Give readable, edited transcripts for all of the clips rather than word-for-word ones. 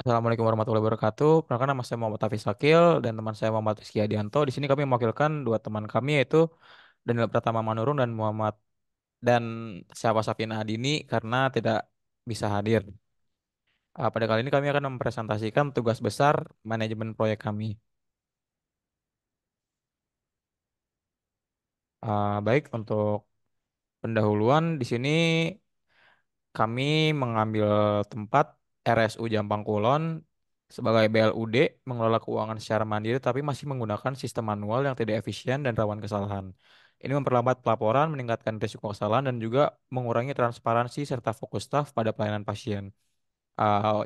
Assalamualaikum warahmatullahi wabarakatuh. Perkenalkan nama saya Muhammad Hafiz Sakil dan teman saya Muhammad Rizky Adianto. Di sini kami mewakilkan dua teman kami yaitu Daniel Pratama Manurung dan Muhammad dan Syahwa Safina Adini karena tidak bisa hadir. Pada kali ini kami akan mempresentasikan tugas besar manajemen proyek kami. Baik untuk pendahuluan di sini kami mengambil tempat RSU Jampang Kulon sebagai BLUD mengelola keuangan secara mandiri tapi masih menggunakan sistem manual yang tidak efisien dan rawan kesalahan. Ini memperlambat pelaporan, meningkatkan risiko kesalahan, dan juga mengurangi transparansi serta fokus staf pada pelayanan pasien.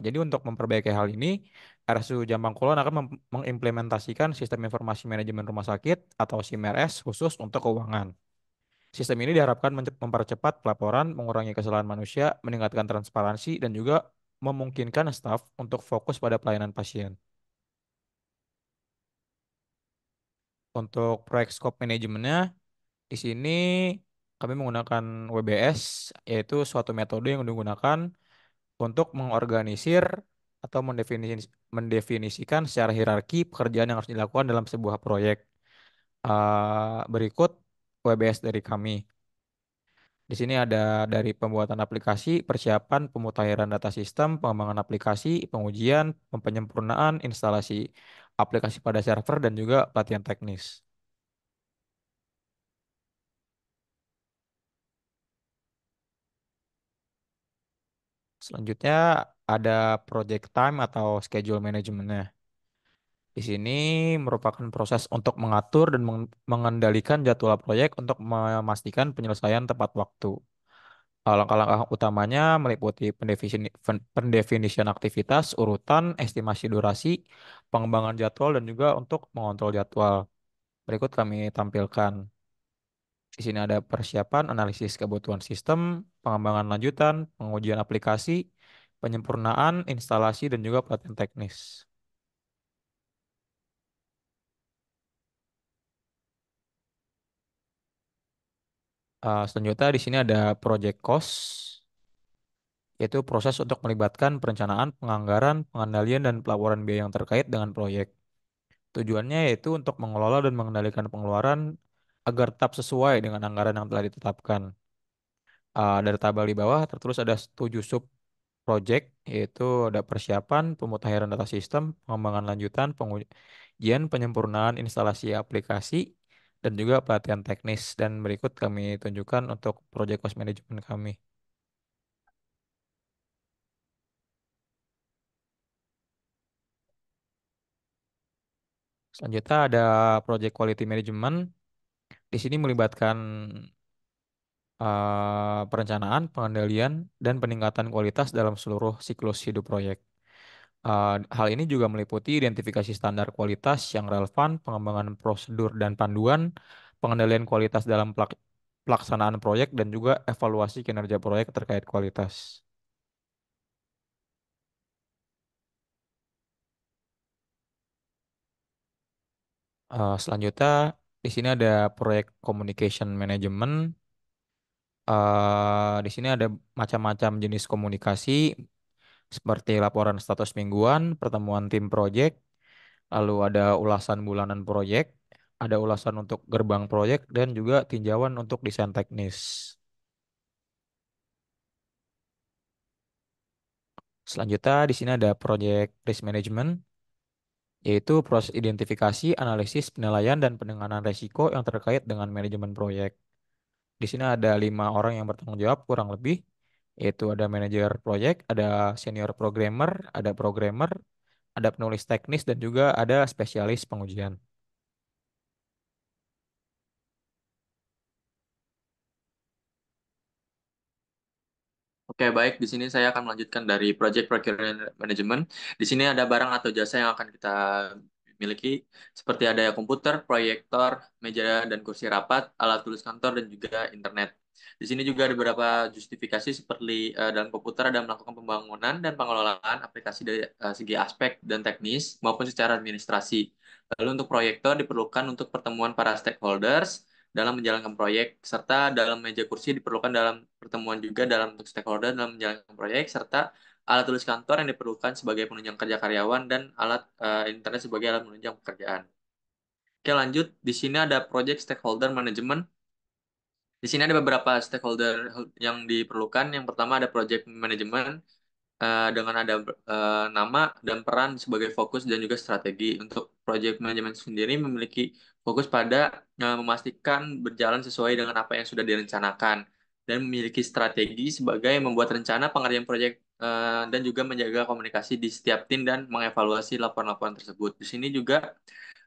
Jadi untuk memperbaiki hal ini, RSU Jampang Kulon akan mengimplementasikan sistem informasi manajemen rumah sakit atau SIMRS khusus untuk keuangan. Sistem ini diharapkan mempercepat pelaporan, mengurangi kesalahan manusia, meningkatkan transparansi, dan juga memungkinkan staf untuk fokus pada pelayanan pasien. Untuk proyek scope manajemennya, di sini kami menggunakan WBS, yaitu suatu metode yang digunakan untuk mengorganisir atau mendefinisikan secara hierarki pekerjaan yang harus dilakukan dalam sebuah proyek. Berikut WBS dari kami. Di sini ada dari pembuatan aplikasi, persiapan pemutahiran data sistem, pengembangan aplikasi, pengujian, penyempurnaan, instalasi aplikasi pada server, dan juga pelatihan teknis. Selanjutnya ada project time atau schedule manajemennya. Di sini merupakan proses untuk mengatur dan mengendalikan jadwal proyek untuk memastikan penyelesaian tepat waktu. Langkah-langkah utamanya meliputi pendefinisian aktivitas, urutan, estimasi durasi, pengembangan jadwal, dan juga untuk mengontrol jadwal. Berikut kami tampilkan. Di sini ada persiapan analisis kebutuhan sistem, pengembangan lanjutan, pengujian aplikasi, penyempurnaan, instalasi, dan juga pelatihan teknis. Selanjutnya di sini ada project cost, yaitu proses untuk melibatkan perencanaan, penganggaran, pengendalian, dan pelaporan biaya yang terkait dengan proyek. Tujuannya yaitu untuk mengelola dan mengendalikan pengeluaran agar tetap sesuai dengan anggaran yang telah ditetapkan. Dari tabel di bawah tertulis ada 7 sub project, yaitu ada persiapan, pemutahiran data sistem, pengembangan lanjutan, pengujian, penyempurnaan instalasi aplikasi, dan juga pelatihan teknis. Dan berikut kami tunjukkan untuk project cost management kami. Selanjutnya ada project quality management. Di sini melibatkan perencanaan, pengendalian, dan peningkatan kualitas dalam seluruh siklus hidup proyek. Hal ini juga meliputi identifikasi standar kualitas yang relevan, pengembangan prosedur dan panduan, pengendalian kualitas dalam pelaksanaan proyek, dan juga evaluasi kinerja proyek terkait kualitas. Selanjutnya, di sini ada proyek communication management. Di sini ada macam-macam jenis komunikasi seperti laporan status mingguan, pertemuan tim proyek, lalu ada ulasan bulanan proyek, ada ulasan untuk gerbang proyek, dan juga tinjauan untuk desain teknis. Selanjutnya di sini ada proyek risk management, yaitu proses identifikasi, analisis, penilaian, dan penanganan resiko yang terkait dengan manajemen proyek. Di sini ada 5 orang yang bertanggung jawab kurang lebih, yaitu ada manajer proyek, ada senior programmer, ada penulis teknis, dan juga ada spesialis pengujian. Oke, baik. Di sini saya akan melanjutkan dari Project Procurement Management. Di sini ada barang atau jasa yang akan kita miliki, seperti ada komputer, proyektor, meja dan kursi rapat, alat tulis kantor, dan juga internet. Di sini juga ada beberapa justifikasi seperti dalam komputer ada melakukan pembangunan dan pengelolaan aplikasi dari segi aspek dan teknis maupun secara administrasi. Lalu untuk proyektor diperlukan untuk pertemuan para stakeholders, dalam menjalankan proyek, serta dalam meja kursi diperlukan dalam pertemuan juga dalam untuk stakeholder dalam menjalankan proyek, serta alat tulis kantor yang diperlukan sebagai penunjang kerja karyawan dan alat internet sebagai alat menunjang pekerjaan. Oke, lanjut. Di sini ada project stakeholder management. Di sini ada beberapa stakeholder yang diperlukan. Yang pertama ada project management dengan ada nama dan peran sebagai fokus dan juga strategi. Untuk project management sendiri memiliki fokus pada memastikan berjalan sesuai dengan apa yang sudah direncanakan dan memiliki strategi sebagai membuat rencana pengerjaan proyek dan juga menjaga komunikasi di setiap tim dan mengevaluasi laporan-laporan tersebut. Di sini juga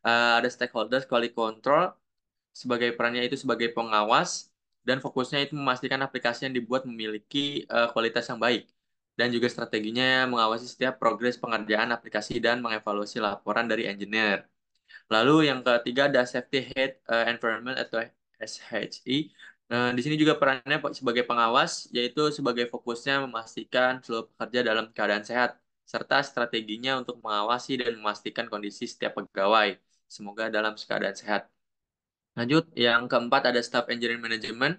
ada stakeholders quality control sebagai perannya itu sebagai pengawas dan fokusnya itu memastikan aplikasi yang dibuat memiliki kualitas yang baik dan juga strateginya mengawasi setiap progres pengerjaan aplikasi dan mengevaluasi laporan dari engineer. Lalu yang ketiga ada safety head environment atau SHE. Di sini juga perannya sebagai pengawas yaitu sebagai fokusnya memastikan seluruh pekerja dalam keadaan sehat serta strateginya untuk mengawasi dan memastikan kondisi setiap pegawai semoga dalam keadaan sehat. Lanjut, yang keempat ada staff engineering management.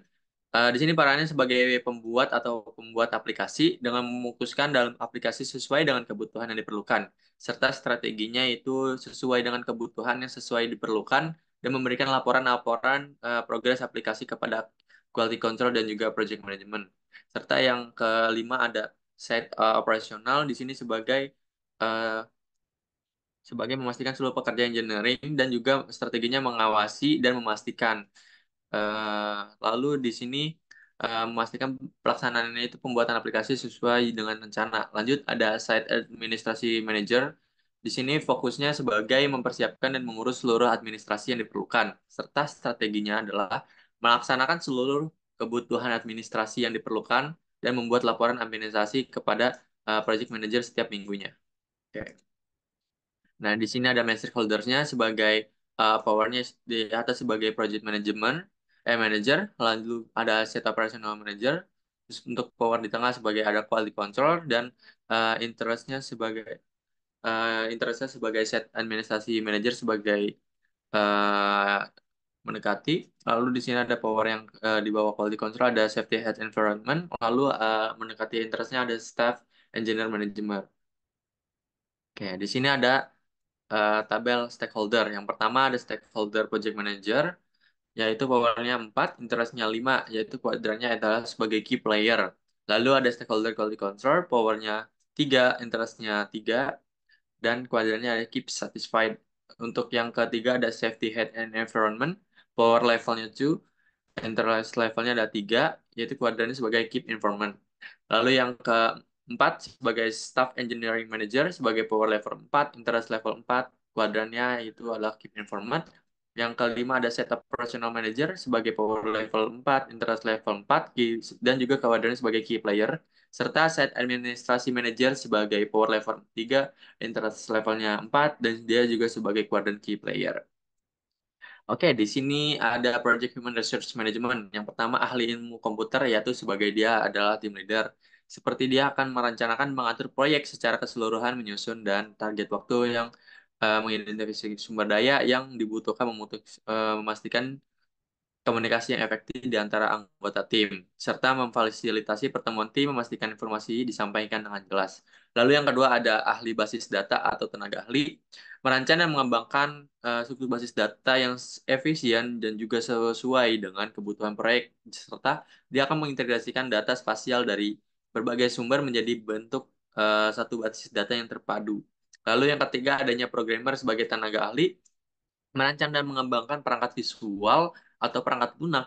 Di sini perannya sebagai pembuat atau pembuat aplikasi dengan memutuskan dalam aplikasi sesuai dengan kebutuhan yang diperlukan, serta strateginya itu sesuai dengan kebutuhan yang sesuai diperlukan dan memberikan laporan-laporan progres aplikasi kepada quality control dan juga project management. Serta yang kelima ada site operasional di sini uh, sebagai memastikan seluruh pekerja engineering dan juga strateginya mengawasi dan memastikan. Lalu di sini memastikan pelaksanaannya itu pembuatan aplikasi sesuai dengan rencana. Lanjut ada site administrasi manager. Di sini fokusnya sebagai mempersiapkan dan mengurus seluruh administrasi yang diperlukan, serta strateginya adalah melaksanakan seluruh kebutuhan administrasi yang diperlukan dan membuat laporan administrasi kepada project manager setiap minggunya. Oke. Nah, di sini ada main stakeholders-nya sebagai powernya di atas sebagai project management, manager, lalu ada set operational manager, terus untuk power di tengah sebagai ada quality control dan interest-nya sebagai interest-nya sebagai set administrasi manager sebagai uh, mendekati. Lalu di sini ada power yang di bawah quality control ada safety health environment, lalu mendekati interest-nya ada staff engineer management. Oke, di sini ada tabel stakeholder. Yang pertama ada stakeholder project manager, yaitu powernya 4, interestnya 5, yaitu kuadrannya adalah sebagai key player. Lalu ada stakeholder quality control, powernya 3, interestnya 3, dan kuadrannya ada keep satisfied. Untuk yang ketiga ada safety head and environment, power levelnya 2, interest levelnya ada 3, yaitu kuadrannya sebagai keep informant. Lalu yang keempat sebagai staff engineering manager sebagai power level 4, interest level 4, kuadrannya itu adalah keep informant. Yang kelima ada setup operational manager sebagai power level 4, interest level 4, dan juga kuadrannya sebagai key player. Serta set administrasi manager sebagai power level 3, interest levelnya 4, dan dia juga sebagai kuadran key player. Oke, di sini ada Project Human Resource Management. Yang pertama ahli ilmu komputer yaitu sebagai dia adalah tim leader. Seperti dia akan merencanakan mengatur proyek secara keseluruhan, menyusun dan target waktu yang mengidentifikasi sumber daya yang dibutuhkan memastikan komunikasi yang efektif di antara anggota tim, serta memfasilitasi pertemuan tim, memastikan informasi disampaikan dengan jelas. Lalu yang kedua ada ahli basis data atau tenaga ahli, merancang dan mengembangkan struktur basis data yang efisien dan juga sesuai dengan kebutuhan proyek, serta dia akan mengintegrasikan data spasial dari berbagai sumber menjadi bentuk satu basis data yang terpadu. Lalu yang ketiga adanya programmer sebagai tenaga ahli, merancang dan mengembangkan perangkat visual atau perangkat lunak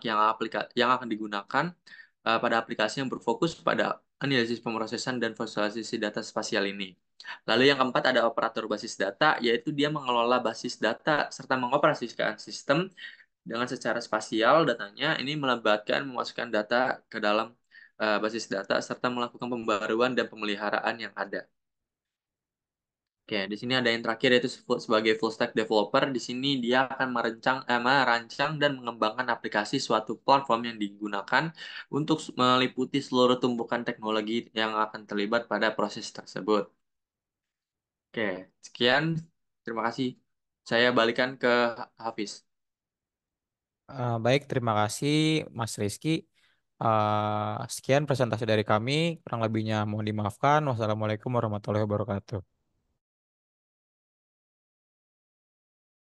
yang akan digunakan pada aplikasi yang berfokus pada analisis pemrosesan dan visualisasi data spasial ini. Lalu yang keempat ada operator basis data, yaitu dia mengelola basis data serta mengoperasikan sistem dengan secara spasial datanya. Ini melibatkan memasukkan data ke dalam basis data serta melakukan pembaruan dan pemeliharaan yang ada. Oke, di sini ada yang terakhir yaitu sebagai full stack developer. Di sini dia akan merancang dan mengembangkan aplikasi suatu platform yang digunakan untuk meliputi seluruh tumpukan teknologi yang akan terlibat pada proses tersebut. Oke, sekian. Terima kasih. Saya balikan ke Hafiz. Baik, terima kasih Mas Rizky. Sekian presentasi dari kami. Kurang lebihnya mohon dimaafkan. Wassalamualaikum warahmatullahi wabarakatuh.